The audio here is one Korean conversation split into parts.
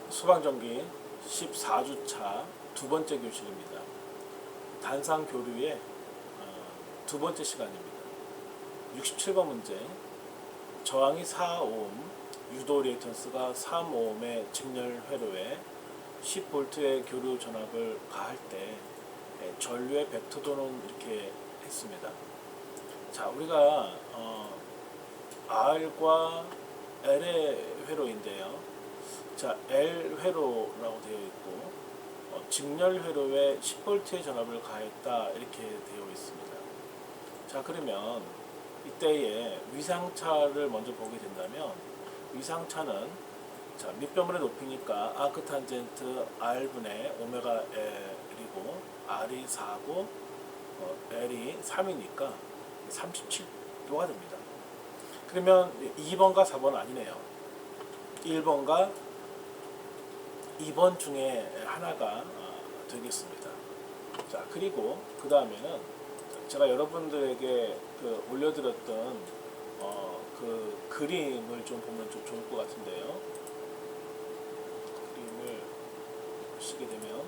수방전기 14주차 두 번째 교실입니다. 단상 교류의 두 번째 시간입니다. 67번 문제. 저항이 4오hm, 유도 리액턴스가 3ohm의 직렬 회로에 10V의 교류 전압을 가할 때 전류의 벡터도는 이렇게 했습니다. 자, 우리가 R과 L의 회로인데요. 자, L 회로라고 되어 있고 직렬 회로에 10V의 전압을 가했다 이렇게 되어 있습니다. 자, 그러면 이때에 위상차를 먼저 보게 된다면 위상차는 자, 밑변물의 높이니까 아크 탄젠트 R분의 오메가 L이고 R이 4고 L이 3이니까 37도가 됩니다. 그러면 2번과 4번 아니네요. 1번과 2번 중에 하나가 되겠습니다. 자, 그리고 그 다음에는 제가 여러분들에게 올려드렸던 그 그림을 좀 보면 좀 좋을 것 같은데요. 그림을 보시게 되면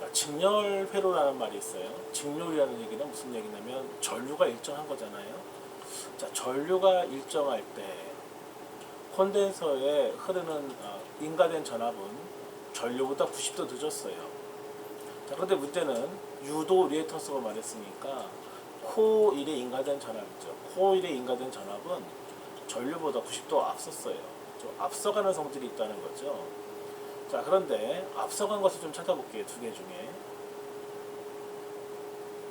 자, 직렬 회로라는 말이 있어요. 직렬이라는 얘기는 무슨 얘기냐면 전류가 일정한 거잖아요. 자, 전류가 일정할 때 콘덴서에 흐르는 인가된 전압은 전류보다 90도 늦었어요. 자, 그런데 문제는 유도 리액턴스가 말했으니까 코일에 인가된 전압이죠. 코일에 인가된 전압은 전류보다 90도 앞섰어요. 좀 앞서가는 성질이 있다는 거죠. 자, 그런데 앞서간 것을 좀 찾아볼게요. 두 개 중에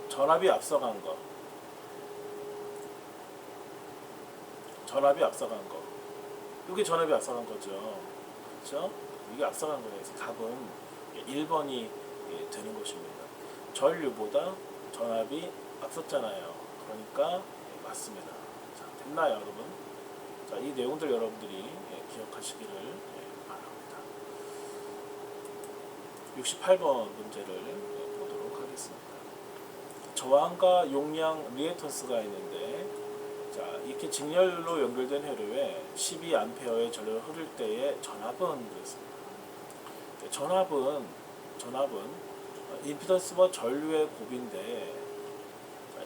전압이 앞서간 거, 전압이 앞서간 거, 이게 전압이 앞서간 거죠. 그렇죠? 이게 앞서간 거예요. 그래서 답은 1번이 되는 것입니다. 전류보다 전압이 앞섰잖아요. 그러니까 맞습니다. 자, 됐나요, 여러분? 자, 이 내용들 여러분들이 기억하시기를 바랍니다. 68번 문제를 보도록 하겠습니다. 저항과 용량 리액턴스가 있는데, 자, 이렇게 직렬로 연결된 회로에 12A의 전류가 흐를 때의 전압은 그렇습니다. 전압은 임피던스와 전류의 곱인데,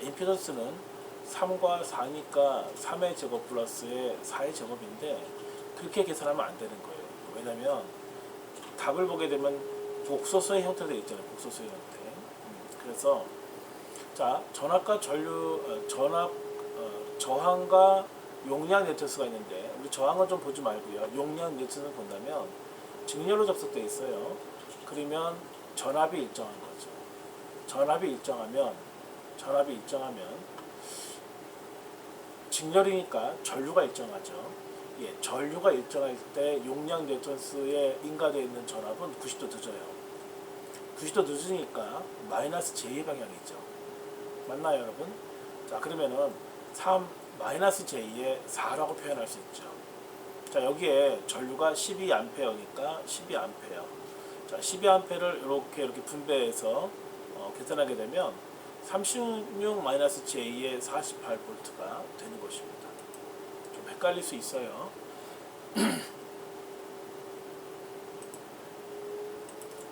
임피던스는 3과 4니까 3의 제곱 플러스의 4의 제곱인데 그렇게 계산하면 안 되는 거예요. 왜냐면 답을 보게 되면 복소수의 형태로 있잖아요. 복소수의 형태. 그래서 자, 전압과 저항과 용량 리액턴스가 있는데, 우리 저항은 좀 보지 말고요. 용량 리액턴스를 본다면 직렬로 접속되어 있어요. 그러면 전압이 일정한 거죠. 전압이 일정하면 직렬이니까 전류가 일정하죠. 예, 전류가 일정할 때 용량 리액턴스에 인가되어 있는 전압은 90도 늦어요. 90도 늦으니까 마이너스 J의 방향이죠. 맞나요, 여러분? 자, 그러면은 3 마이너스 J의 4라고 표현할 수 있죠. 자, 여기에 전류가 12A니까 12A. 자, 12A를 이렇게 분배해서 계산하게 되면 36 마이너스 J의 48V가 되는 것입니다. 좀 헷갈릴 수 있어요.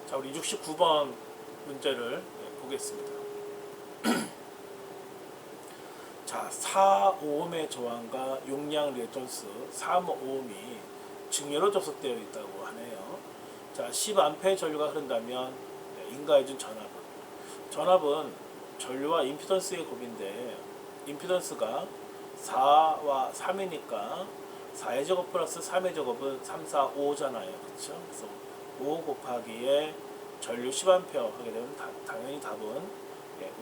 자, 우리 69번 문제를 보겠습니다. 자, 4ohm의 저항과 용량 리액턴스 3ohm이 직렬로 접속되어 있다고 하네요. 자, 10A의 전류가 흐른다면 인가해준 전압은 전류와 임피던스의 곱인데, 임피던스가 4와 3이니까 4의 제곱 플러스 3의 제곱은 3, 4, 5잖아요. 그렇죠? 그래서 5 곱하기에 전류 10A 하게 되면 당연히 답은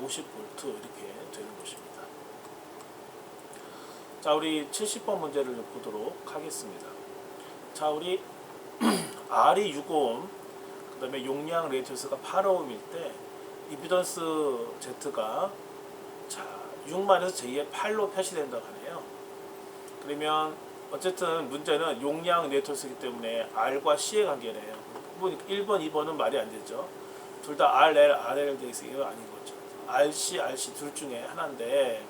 50V 이렇게 되는 것입니다. 자, 우리 70번 문제를 보도록 하겠습니다. 자, 우리 R이 6ohm, 그 다음에 용량 리액턴스가 8ohm일 때 임피던스 Z가 자, 6-J의 8로 표시된다고 하네요. 그러면 어쨌든 문제는 용량 리액턴스이기 때문에 R과 C의 관계래요. 1번, 2번은 말이 안 되죠. 둘 다 RL, RL 되어 있으니까 아닌 거죠. RC, RC 둘 중에 하나인데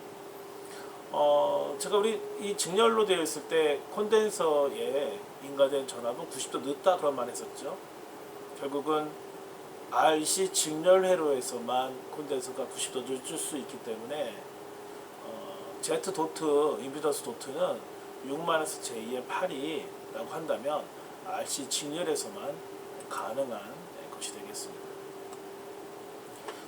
제가 우리 이 직렬로 되어 있을 때 콘덴서에 인가된 전압은 90도 늦다 그런 말 했었죠. 결국은 RC 직렬 회로에서만 콘덴서가 90도 늦을 수 있기 때문에 Z 도트, 임피던스 도트는 6-J의 8이라고 한다면 RC 직렬에서만 가능한 것이 되겠습니다.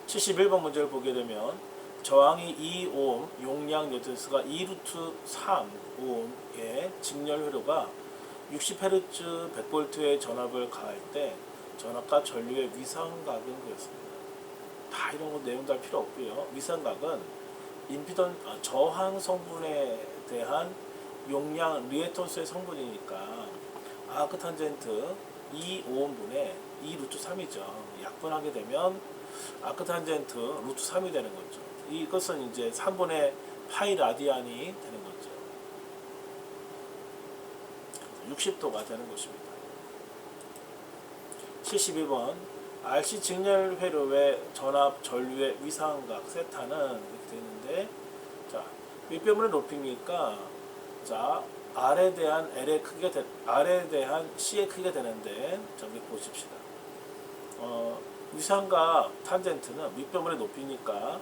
71번 문제를 보게 되면 저항이 2오hm, 용량 뉴턴스가 2루트 3오hm의 직렬 회로가 60Hz 100V의 전압을 가할 때 전압과 전류의 위상각은 그렇습니다. 다 이런 거 내용도 할 필요 없고요. 위상각은 저항 성분에 대한 용량 리액턴스의 성분이니까 아크 탄젠트 2오hm분의 2루트 3이죠. 약분하게 되면 아크 탄젠트 루트 3이 되는 거죠. 이것은 이제 3분의 파이 라디안이 되는 거죠. 60도가 되는 것입니다. 72번 RC 직렬 회로의 전압 전류의 위상각 세타는 이렇게 되는데, 자, 윗변물의 높이니까 자 R에 대한 L의 크기가 R에 대한 C의 크기가 되는데, 자 우리 보십시다. 위상각 탄젠트는 윗변물의 높이니까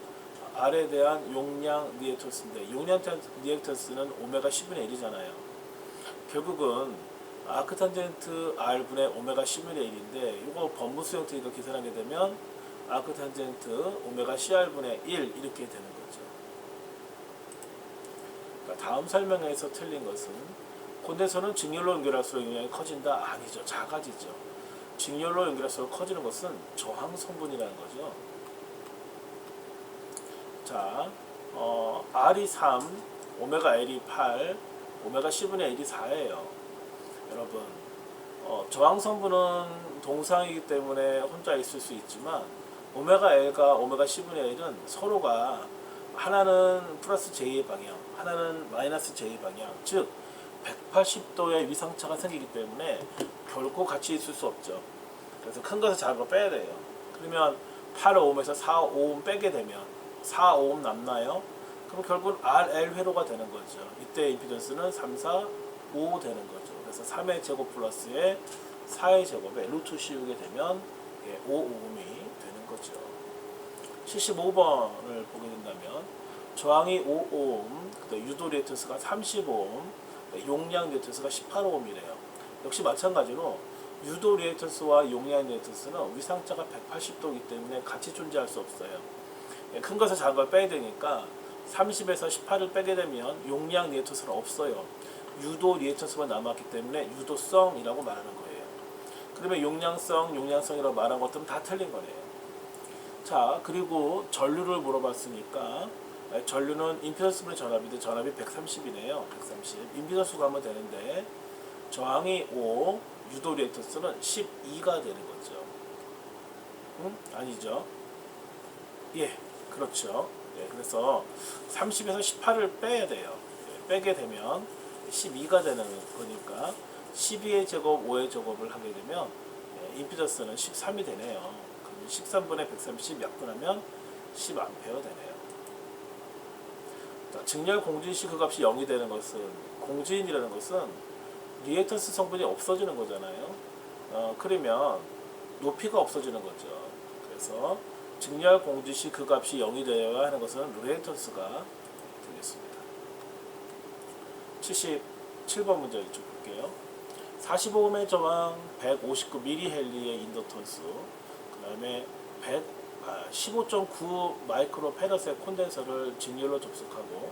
R에 대한 용량 리액턴스인데, 용량 리액턴스는 오메가 10분의 1이잖아요. 결국은 아크 탄젠트 R분의 오메가 10분의 1인데, 이거 법무수 형태로 계산하게 되면 아크 탄젠트 오메가 CR분의 1 이렇게 되는 거죠. 그러니까 다음 설명에서 틀린 것은 콘덴서는 직렬로 연결할수록 용량이 커진다? 아니죠. 작아지죠. 직렬로 연결할수록 커지는 것은 저항 성분이라는 거죠. 자, R이 3, 오메가 L이 8, 오메가 10분의 1이 4예요. 여러분, 저항 성분은 동상이기 때문에 혼자 있을 수 있지만 오메가 L과 오메가 10분의 1은 서로가 하나는 플러스 J의 방향, 하나는 마이너스 J의 방향, 즉 180도의 위상차가 생기기 때문에 결코 같이 있을 수 없죠. 그래서 큰 것을 작은 거 빼야 돼요. 그러면 8ohm에서 4ohm 빼게 되면 4ohm 남나요? 그럼 결국은 RL 회로가 되는 거죠. 이때 임피던스는 3, 4, 5 되는 거죠. 그래서 3의 제곱 플러스에 4의 제곱에 루트 씌우게 되면 5ohm이 되는 거죠. 75번을 보게 된다면 저항이 5ohm, 유도 리액턴스가 30ohm, 용량 리액턴스가 18ohm이래요. 역시 마찬가지로 유도 리액턴스와 용량 리액턴스는 위상차가 180도이기 때문에 같이 존재할 수 없어요. 큰 것을 작은 걸 빼야 되니까 30에서 18을 빼게 되면 용량 리액턴스는 없어요. 유도 리액턴스만 남았기 때문에 유도성이라고 말하는 거예요. 그러면 용량성이라고 말한 것들은 다 틀린 거네요. 자, 그리고 전류를 물어봤으니까 전류는 임피던스분의 전압인데 전압이 130이네요. 130. 임피던스 구하면 되는데 저항이 5, 유도 리액턴스는 12가 되는 거죠. 아니죠. 예, 그렇죠. 예, 그래서 30에서 18을 빼야 돼요. 예, 빼게 되면 12가 되는 거니까 12의 제곱, 5의 제곱을 하게 되면 임피던스는 13이 되네요. 그럼 13분의 130 약분하면 10A 되네요. 자, 직렬 공진시 그 값이 0이 되는 것은, 공진이라는 것은 리액턴스 성분이 없어지는 거잖아요. 그러면 높이가 없어지는 거죠. 그래서 직렬 공진시 그 값이 0이 되어야 하는 것은 리액턴스가 되겠습니다. 77번 문제 이쪽 볼게요. 45ohm의 저항, 159mH의 인덕턴스, 그 다음에 15.9 마이크로 페럿의 콘덴서를 직렬로 접속하고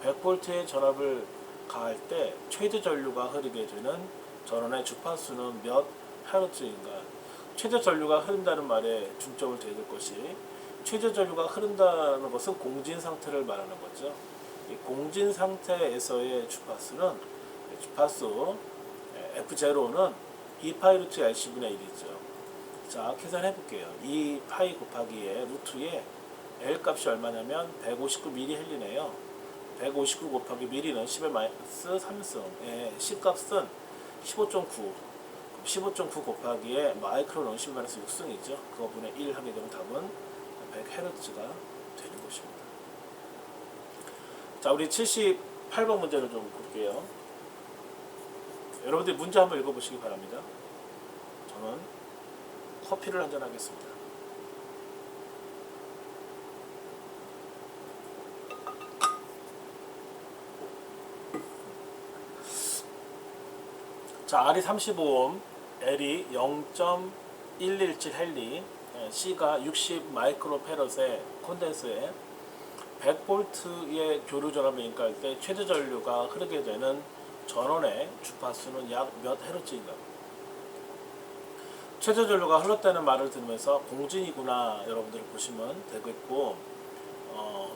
100V의 전압을 가할 때 최대 전류가 흐르게 되는 전원의 주파수는 몇 헤르츠인가? 최대 전류가 흐른다는 말에 중점을 둬야 될 것이, 최대 전류가 흐른다는 것은 공진 상태를 말하는 거죠. 이 공진 상태에서의 주파수는, 주파수 F0는 2파이 루트 LC분의 1이죠. 자, 계산해 볼게요. 2파이 곱하기에 루트에 L 값이 얼마냐면 159mH네요. 159 곱하기 미리는 10의 마이너스 3승. C 값은 15.9. 15.9 곱하기에 마이크로는 10의 마이너스 6승이죠. 그거분의 1 하게 되면 답은 100Hz가 되는 것입니다. 자, 우리 78번 문제를 좀 볼게요. 여러분들 문제 한번 읽어보시기 바랍니다. 저는 커피를 한잔 하겠습니다. 자, R이 35옴, L이 0.117 헨리, C가 60 마이크로페럿의 콘덴서에 100볼트의 교류 전압을 인가할 때 최대 전류가 흐르게 되는 전원의 주파수는 약 몇 헤르츠인가? 최대 전류가 흘렀다는 말을 들으면서 공진이구나 여러분들이 보시면 되겠고,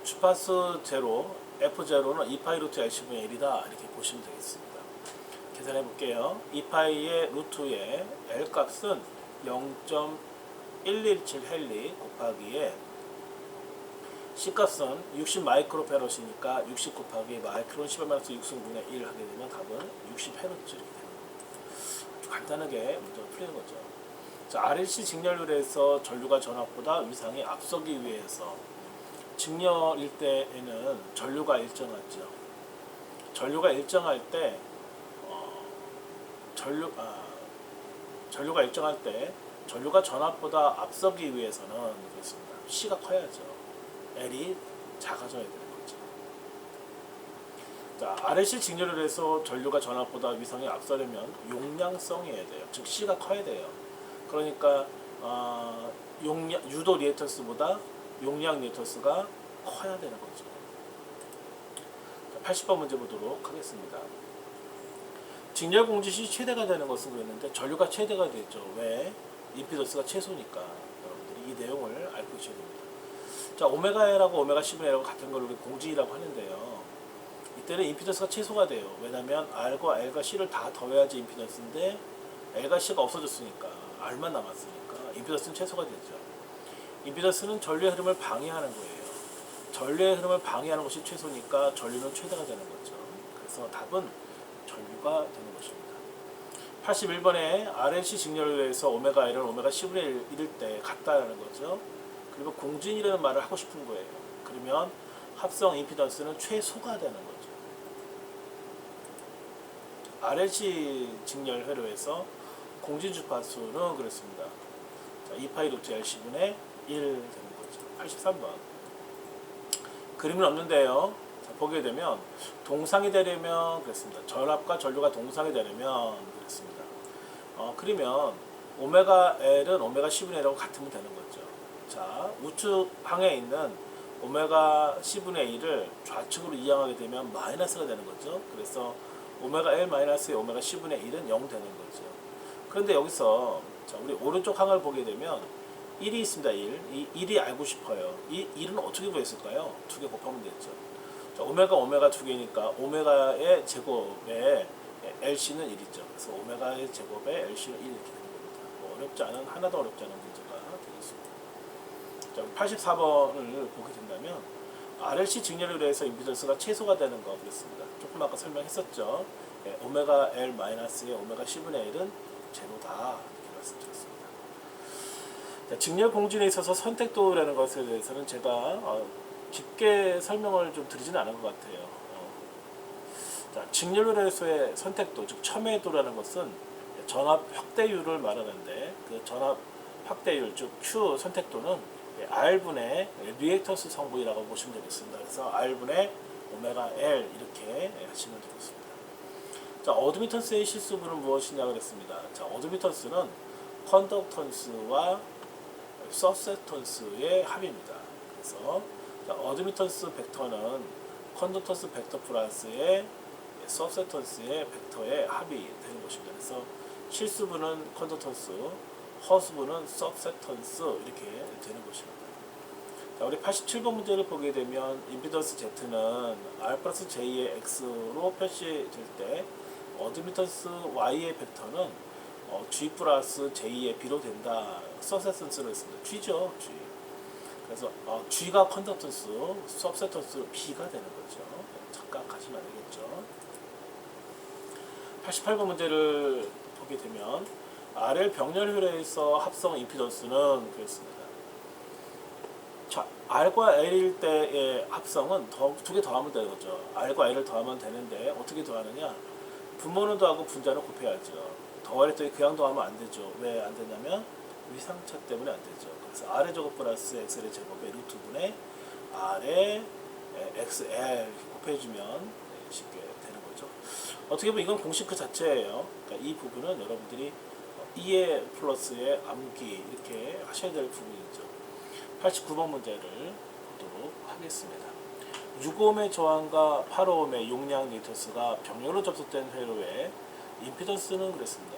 주파수 제로 F0는 2파이 루트 Lc분의 1이다 이렇게 보시면 되겠습니다. 계산해 볼게요. 2파이의 루트의 L 값은 0.117 헨리 곱하기에 C 값은 60 마이크로페럿이니까 60 곱하기 마이크론 10-6승분의 1 하게 되면 답은 60 헤르츠 이렇게 되는 겁니다. 아주 간단하게 문제가 풀리는 거죠. 자, RLC 직렬률에서 전류가 전압보다 위상이 앞서기 위해서 직렬일 때에는 전류가 일정하죠. 전류가 일정할 때 전류가 일정할 때 전류가 전압보다 앞서기 위해서는 그렇습니다. C가 커야죠. L이 작아져야 되는 거죠. 자, RLC 직렬률에서 전류가 전압보다 위상이 앞서려면 용량성이어야 돼요. 즉 C가 커야 돼요. 그러니까 유도 리액턴스보다 용량 리액턴스가 커야 되는 거죠. 자, 80번 문제 보도록 하겠습니다. 직렬 공지 시 최대가 되는 것은 그랬는데 전류가 최대가 되죠. 왜? 임피던스가 최소니까. 여러분들이 이 내용을 알고 계셔야 됩니다. 자, 오메가 L하고 오메가 C분의 L하고 같은 걸 우리 공지라고 하는데요. 이때는 임피던스가 최소가 돼요. 왜냐하면 R과 L과 C를 다 더해야지 임피던스인데 L과 C가 없어졌으니까 R만 남았으니까 임피던스는 최소가 되죠. 임피던스는 전류의 흐름을 방해하는 거예요. 전류의 흐름을 방해하는 것이 최소니까 전류는 최대가 되는 거죠. 그래서 답은 전류가 되는 것입니다. 81번에 RLC 직렬에서 오메가 L은 오메가 C분의 1일 때 같다라는 거죠. 그리고 공진이라는 말을 하고 싶은 거예요. 그러면 합성 임피던스는 최소가 되는 거죠. RLC 직렬 회로에서 공진 주파수는 그렇습니다. 자, 2파이 루트 Lc분의 1 되는 거죠. 83번. 그림은 없는데요. 자, 보게 되면 동상이 되려면 그렇습니다. 전압과 전류가 동상이 되려면 그렇습니다. 그러면 오메가 L은 오메가 C분의 1하고 같으면 되는 거죠. 자, 우측항에 있는 오메가 C분의 1을 좌측으로 이항하게 되면 마이너스가 되는 거죠. 그래서 오메가 L 마이너스의 오메가 C분의 1은 0 되는 거죠. 그런데 여기서 자, 우리 오른쪽 항을 보게 되면 1이 있습니다. 1. 이 1이 알고 싶어요. 이 1은 어떻게 구했을까요? 두 개 곱하면 되죠. 자, 오메가 두 개니까 오메가의 제곱에 LC는 1이죠. 그래서 오메가의 제곱에 LC는 1 이렇게 되는 겁니다. 뭐 어렵지 않은, 하나도 어렵지 않은 문제가 되겠습니다. 자, 84번을 보게 된다면 RLC 직렬에 의해서 임피던스가 최소가 되는 거 보겠습니다. 조금 아까 설명했었죠. 오메가 L 마이너스의 오메가 C분의 1은 제로다 이렇게 말씀드렸습니다. 자, 직렬 공진에 있어서 선택도라는 것에 대해서는 제가 깊게 설명을 좀 드리지는 않은 것 같아요. 자, 직렬로에서의 선택도, 즉 첨예도라는 것은 전압 확대율을 말하는데 그 전압 확대율, 즉 Q 선택도는 R분의 리액턴스 성분이라고 보시면 되겠습니다. 그래서 R분의 오메가 L 이렇게 하시면 되겠습니다. 자, 어드미턴스의 실수분은 무엇이냐 그랬습니다. 자, 어드미턴스는 컨덕턴스와 서세턴스의 합입니다. 그래서 자, 어드미턴스 벡터는 컨덕턴스 벡터 플러스의 서세턴스의 벡터의 합이 되는 것입니다. 그래서 실수분은 컨덕턴스, 허수분은 서세턴스 이렇게 되는 것입니다. 자, 우리 87번 문제를 보게 되면 임피던스 Z는 R 플러스 J의 X로 표시될 때 어드미턴스 Y의 벡터는 G 플러스 J의 B로 된다. 서세턴스로 했습니다. G죠. G. 그래서 G가 컨덕턴스, 서세턴스 B가 되는 거죠. 착각하시면 안 되겠죠. 88번 문제를 보게 되면 RL 병렬 효례에서 합성 임피던스는 그렇습니다. 자, R과 L일 때의 합성은 두 개 더하면 되는 거죠. R과 L을 더하면 되는데 어떻게 더하느냐? 분모는 더하고 분자는 곱해야죠. 더하랬더니 그냥 더하면 안 되죠. 왜 안 되냐면 위상차 때문에 안 되죠. 그래서 R의 제곱 플러스 X의 제곱의 루트 분의 R의 XL 이렇게 곱해주면 쉽게 되는 거죠. 어떻게 보면 이건 공식 그 자체예요. 그러니까 이 부분은 여러분들이 2의 플러스의 암기 이렇게 하셔야 될 부분이죠. 89번 문제를 보도록 하겠습니다. 6옴의 저항과 8옴의 용량 리터스가 병렬로 접속된 회로에 임피던스는 그랬습니다.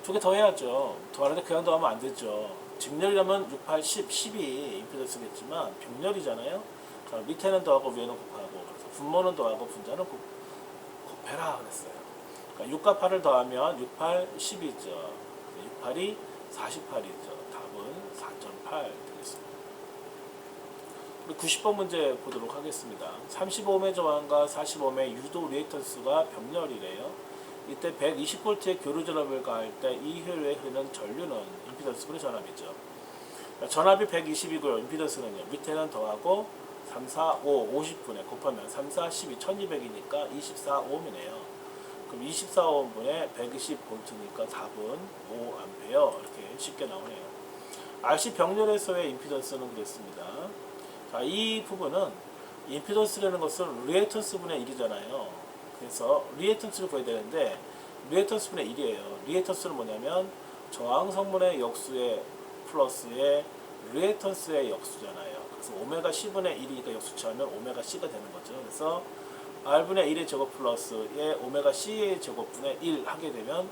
두 개 더 해야죠. 더하는데 그냥 더하면 안 되죠. 직렬이라면 6, 8, 10, 10이 임피던스겠지만 병렬이잖아요. 밑에는 더하고 위에는 곱하고 그래서 분모는 더하고 분자는 곱해라 그랬어요. 그러니까 6과 8을 더하면 6, 8, 10이죠. 6, 8이 48이죠. 답은 4.8 되겠습니다. 우리 90번 문제 보도록 하겠습니다. 35옴의 저항과 40옴의 유도 리액턴스가 병렬이래요. 이때 120V의 교류 전압을 가할 때 이 회로에 흐르는 전류는 임피던스분의 전압이죠. 그러니까 전압이 120이고요. 임피던스는요. 밑에는 더하고 3, 4, 5, 50분에 곱하면 3, 4, 12, 1200이니까 24옴이네요. 그럼 24옴분의 120V니까 답은 5A 이렇게 쉽게 나오네요. RC 병렬에서의 임피던스는 그랬습니다. 자, 이 부분은 임피던스라는 것은 리액턴스 분의 1이잖아요. 그래서 리액턴스를 구해야 되는데 리액턴스 분의 1이에요. 리액턴스는 뭐냐면 저항 성분의 역수의 플러스의 리액턴스의 역수잖아요. 그래서 오메가 C분의 1이니까 역수치하면 오메가 C가 되는 거죠. 그래서 R분의 1의 제곱 플러스의 오메가 C의 제곱분의 1 하게 되면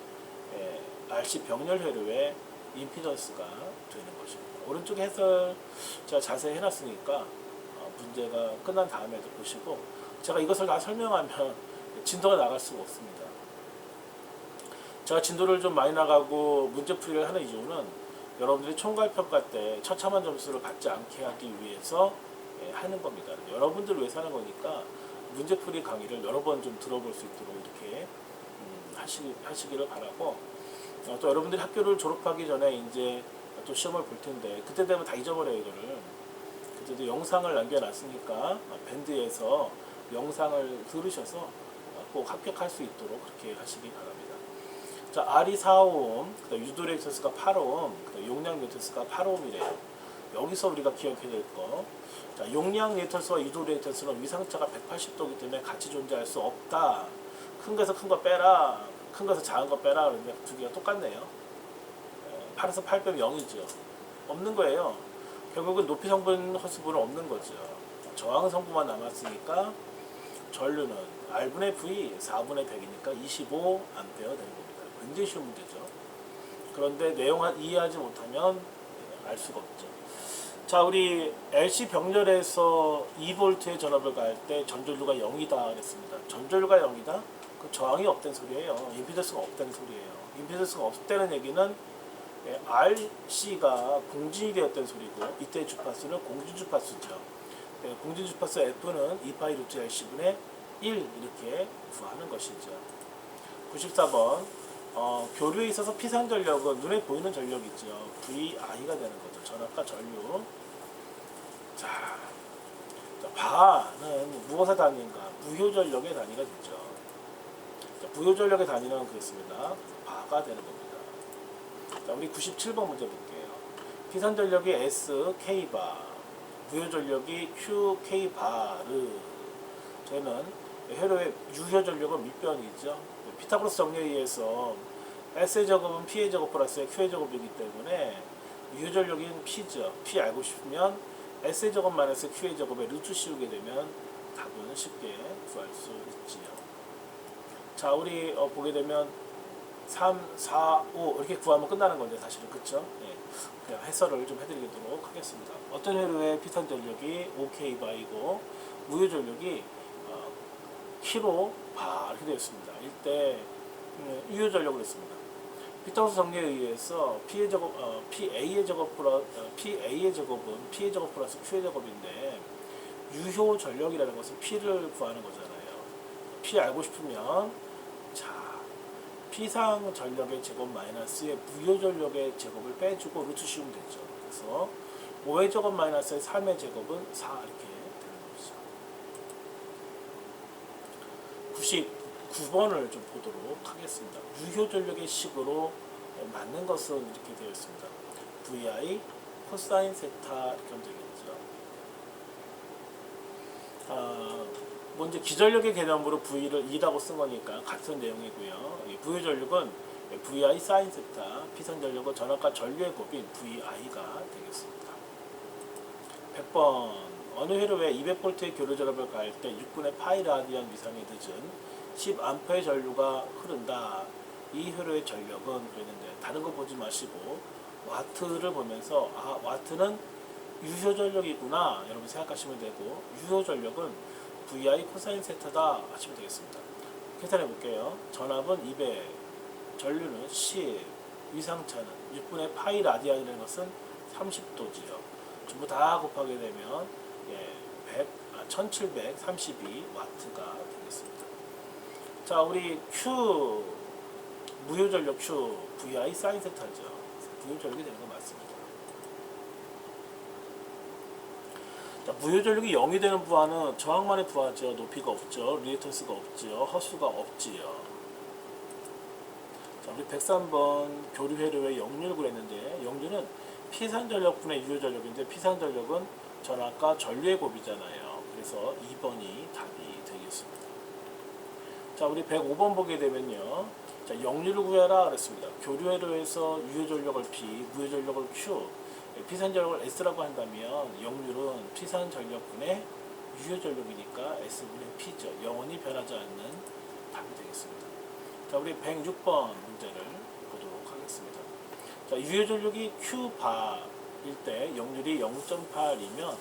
RC 병렬 회로의 임피던스가 되는 것입니다. 오른쪽 해설 제가 자세히 해놨으니까 문제가 끝난 다음에도 보시고 제가 이것을 다 설명하면 진도가 나갈 수가 없습니다. 제가 진도를 좀 많이 나가고 문제풀이를 하는 이유는 여러분들이 총괄평가 때 처참한 점수를 받지 않게 하기 위해서 하는 겁니다. 여러분들 위해서 하는 거니까 문제풀이 강의를 여러 번 좀 들어볼 수 있도록 이렇게 하시기를 바라고 또 여러분들이 학교를 졸업하기 전에 이제 또 시험을 볼 텐데 그때 되면 다 잊어버려요. 이거를 그때도 영상을 남겨놨으니까 밴드에서 영상을 들으셔서 꼭 합격할 수 있도록 그렇게 하시기 바랍니다. 자, R이 4옴, 유도 리액턴스가 8옴, 용량 리액턴스가 8옴이래요. 여기서 우리가 기억해야 될 거. 자, 용량 리액턴스와 유도 리액턴스는 위상차가 180도이기 때문에 같이 존재할 수 없다. 큰 거에서 큰 거 빼라. 큰 거에서 작은 거 빼라. 그런데 두 개가 똑같네요. 8에서 8 빼면 0이죠. 없는 거예요. 결국은 높이 성분 허수분은 없는 거죠. 저항 성분만 남았으니까 전류는 R분의 V 4분의 100이니까 25A 되는 겁니다. 굉장히 쉬운 문제죠. 그런데 내용을 이해하지 못하면 알 수가 없죠. 자, 우리 LC 병렬에서 2V의 전압을 가할 때 전전류가 0이다 그랬습니다. 전전류가 0이다? 그 저항이 없다는 소리예요. 임피던스가 없다는 소리예요. 임피던스가 없다는 얘기는 RC가 공진이 되었다는 소리고 이때 주파수는 공진 주파수죠. 공진 주파수 F는 2파이 루트 LC분의 1 이렇게 구하는 것이죠. 94번 교류에 있어서 피상 전력은 눈에 보이는 전력이죠. VI가 되는 거죠. 전압과 전류. 자, 바는 무엇의 단위인가? 무효전력의 단위가 되죠. 자, 무효전력의 단위는 그렇습니다. 바가 되는 겁니다. 자, 우리 97번 문제 볼게요. 피상 전력이 S, K바, 무효전력이 Q, K바르. 저희는 회로의 유효전력은 밑변이죠. 피타고라스 정리에 의해서 S의 제곱은 P의 제곱 플러스 Q의 제곱이기 때문에 유효전력인 P죠. P 알고 싶으면 S의 제곱 마이너스 Q의 제곱에 루트 씌우게 되면 답은 쉽게 구할 수 있지요. 자, 우리 보게 되면 3, 4, 5 이렇게 구하면 끝나는 건데 사실은 그쵸? 예. 그냥 해설을 좀 해드리도록 하겠습니다. 어떤 회로의 피상 전력이 5K바이고 무효전력이 킬로바 이렇게 되어 있습니다. 이때 유효전력을 했습니다. 피타고라스 정리에 의해서 P의 제곱, PA의 제곱 플러스 PA의 제곱은 P의 제곱 플러스 Q의 제곱인데 유효전력이라는 것은 P를 구하는 거잖아요. P 알고 싶으면 자 P상 전력의 제곱 마이너스의 무효전력의 제곱을 빼주고 루트 씌우면 되죠. 그래서 5의 제곱 마이너스 3의 제곱은 4 이렇게 되는 거죠. 99번을 좀 보도록 하겠습니다. 유효전력의 식으로 맞는 것은 이렇게 되어 있습니다. vi 코사인 세타 이렇게 하면 되겠죠. 먼저 기전력의 개념으로 v를 2라고 쓴 거니까 같은 내용이고요. 부유전력은 vi 사인 세타, 피선전력은 전압과 전류의 곱인 vi가 되겠습니다. 100번 어느 회로에 200V의 교류 전압을 가할 때 6분의 파이 라디안 이상이 늦은 10A의 전류가 흐른다. 이 회로의 전력은 그랬는데 다른 거 보지 마시고 와트를 보면서 와트는 유효전력이구나 여러분 생각하시면 되고 유효전력은 vi 코사인 세타다 하시면 되겠습니다. 계산해 볼게요. 전압은 200, 전류는 10, 위상차는 6분의 파이 라디안이라는 것은 30도지요. 전부 다 곱하게 되면 1732W가 되겠습니다. 자, 우리 Q 무효전력 Q vi 사인 세타죠. 무효전력이 되는 거 맞습니다. 자, 무효전력이 0이 되는 부하는 저항만의 부하죠. 높이가 없죠. 리액턴스가 없죠. 허수가 없지요. 자, 우리 103번 교류 회로의 역률을 구했는데 역률은 피산전력분의 유효전력인데 피산전력은 전압과 전류의 곱이잖아요. 그래서 2번이 답이 되겠습니다. 자, 우리 105번 보게 되면요. 자, 역률을 구해라 그랬습니다. 교류 회로에서 유효전력을 P, 무효전력을 Q, 피산전력을 S라고 한다면 역률은 피산전력분의 유효전력이니까 S분의 P죠. 영원히 변하지 않는 답이 되겠습니다. 자, 우리 106번 문제를 보도록 하겠습니다. 자, 유효전력이 Q바일 때 역률이 0.8이면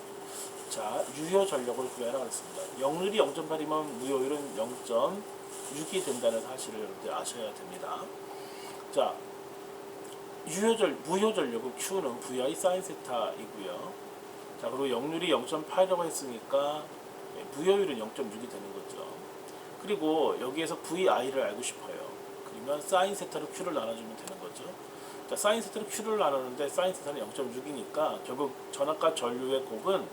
자, 유효전력을 구해라 그랬습니다. 역률이 0.8이면 무효율은 0.6이 된다는 사실을 여러분들 아셔야 됩니다. 자, 무효전력은 Q는 vi 사인 세타이고요. 자, 그리고 역률이 0.8이라고 했으니까 무효율은 0.6이 되는 거죠. 그리고 여기에서 vi를 알고 싶어요. 그러면 사인 세타로 Q를 나눠주면 되는 거죠. 자, 사인 세타로 Q를 나누는데 사인 세타는 0.6이니까 결국 전압과 전류의 곱은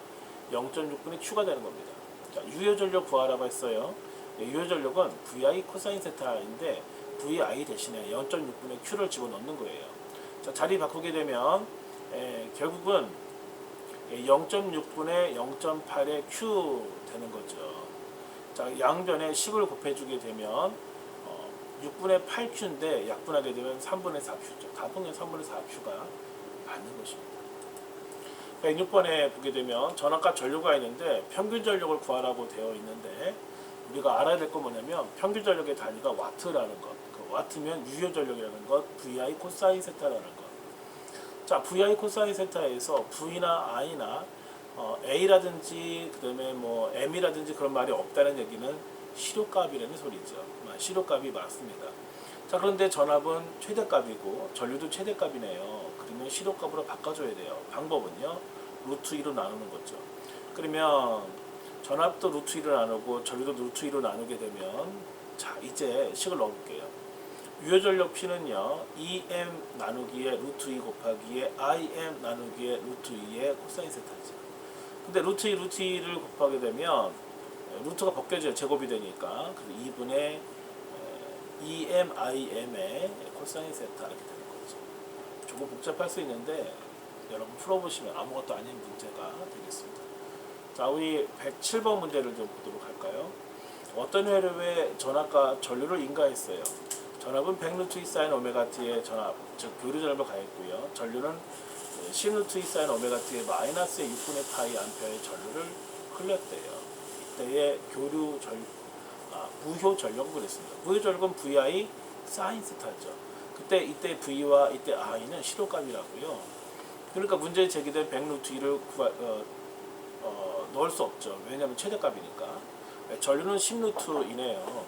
0.6분의 Q가 되는 겁니다. 자, 유효전력 구하라고 했어요. 유효전력은 vi 코사인 세타인데 vi 대신에 0.6분의 Q를 집어넣는 거예요. 자, 자리 바꾸게 되면 결국은 0.6분의 0.8의 Q 되는 거죠. 자, 양변에 10을 곱해주게 되면 6분의 8Q인데 약분하게 되면 3분의 4Q죠. 답은 3분의 4Q가 맞는 것입니다. 106번에 보게 되면 전압과 전류가 있는데 평균 전력을 구하라고 되어 있는데 우리가 알아야 될 건 뭐냐면 평균 전력의 단위가 와트라는 것. 그 와트면 유효 전력이라는 것, vi 코사인 세타라는 것. 자, vi 코사인 세타에서 v나 i나 a라든지 그다음에 뭐 m이라든지 그런 말이 없다는 얘기는 실효값이라는 소리죠. 실효값이 맞습니다. 자, 그런데 전압은 최대값이고 전류도 최대값이네요. 그러면 실효값으로 바꿔줘야 돼요. 방법은요, 루트 2로 나누는 거죠. 그러면 전압도 루트 2로 나누고 전류도 루트 2로 나누게 되면 자, 이제 식을 넣어볼게요. 유효전력 P는요 2m 나누기에 루트 2 곱하기에 im 나누기에 루트 2의 코사인 세타죠. 근데 루트 2를 곱하게 되면 루트가 벗겨져요. 제곱이 되니까. 그래서 2분의 2m im의 코사인 세타 이렇게 되는 거죠. 조금 복잡할 수 있는데 여러분 풀어보시면 아무것도 아닌 문제가 되겠습니다. 자, 우리 107번 문제를 좀 보도록 할까요? 어떤 회로에 전압과 전류를 인가했어요. 전압은 100루트 2 사인 오메가 t의 전압, 즉 교류 전압을 가했고요. 전류는 10루트 2 사인 오메가 t의 마이너스의 6분의 파이 암페어의 전류를 흘렸대요. 이때의 무효 전력은 그랬습니다. 무효 전력은 vi 사인 세타죠. 이때 v와 이때 i는 실효값이라고요. 그러니까 문제에 제기된 100루트 2를 넣을 수 없죠. 왜냐하면 최대값이니까. 전류는 10루트이네요.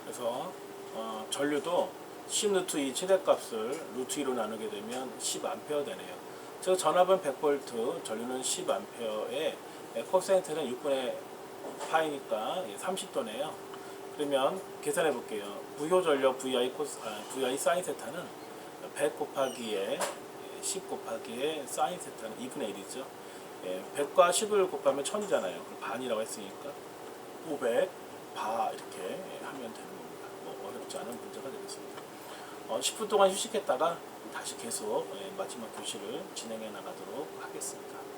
그래서 전류도 10루트 2 최대값을 루트 2로 나누게 되면 10A 되네요. 즉 전압은 100V, 전류는 10A에 코사인트는 6분의 파이니까 30도네요. 그러면 계산해 볼게요. 부효전력 VI 사인 세타는 100 곱하기에 10 곱하기에 사인 세타는 2분의 1이죠. 100과 10을 곱하면 1000이잖아요. 반이라고 했으니까 500 바 이렇게 하면 되는 겁니다. 뭐 어렵지 않은 문제가 되겠습니다. 10분 동안 휴식했다가 다시 계속 마지막 교실을 진행해 나가도록 하겠습니다.